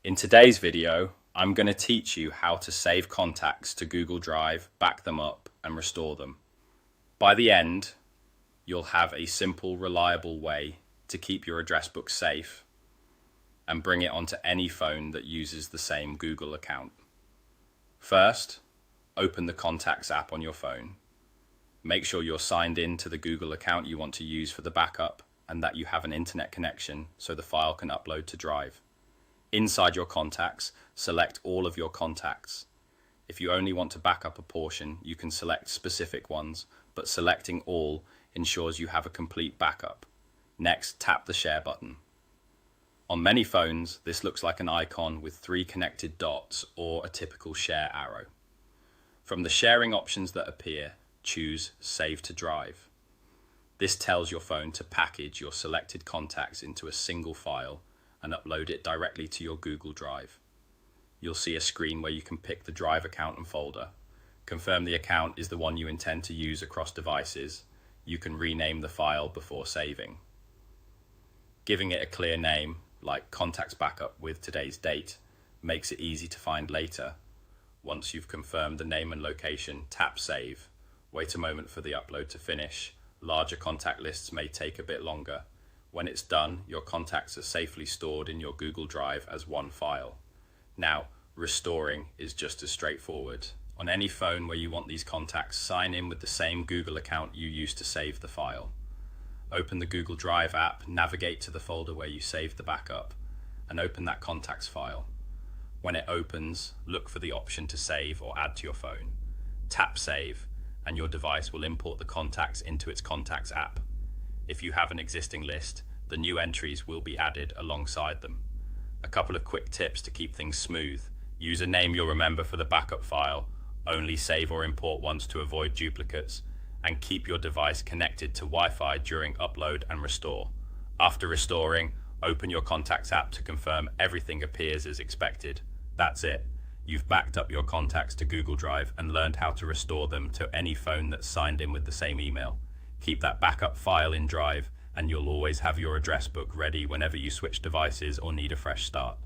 In today's video, I'm going to teach you how to save contacts to Google Drive, back them up, and restore them. By the end, you'll have a simple, reliable way to keep your address book safe and bring it onto any phone that uses the same Google account. First, open the Contacts app on your phone. Make sure you're signed in to the Google account you want to use for the backup and that you have an internet connection so the file can upload to Drive. Inside your contacts, select all of your contacts. If you only want to back up a portion, you can select specific ones, but selecting all ensures you have a complete backup. Next, tap the Share button. On many phones, this looks like an icon with 3 connected dots or a typical share arrow. From the sharing options that appear, choose Save to Drive. This tells your phone to package your selected contacts into a single file and upload it directly to your Google Drive. You'll see a screen where you can pick the Drive account and folder. Confirm the account is the one you intend to use across devices. You can rename the file before saving. Giving it a clear name, like Contacts Backup with today's date, makes it easy to find later. Once you've confirmed the name and location, tap Save. Wait a moment for the upload to finish. Larger contact lists may take a bit longer. When it's done, your contacts are safely stored in your Google Drive as one file. Now, restoring is just as straightforward. On any phone where you want these contacts, sign in with the same Google account you used to save the file. Open the Google Drive app, navigate to the folder where you saved the backup, and open that contacts file. When it opens, look for the option to save or add to your phone. Tap Save, and your device will import the contacts into its Contacts app. If you have an existing list, the new entries will be added alongside them. A couple of quick tips to keep things smooth. Use a name you'll remember for the backup file, only save or import once to avoid duplicates, and keep your device connected to Wi-Fi during upload and restore. After restoring, open your Contacts app to confirm everything appears as expected. That's it. You've backed up your contacts to Google Drive and learned how to restore them to any phone that's signed in with the same email. Keep that backup file in Drive, and you'll always have your address book ready whenever you switch devices or need a fresh start.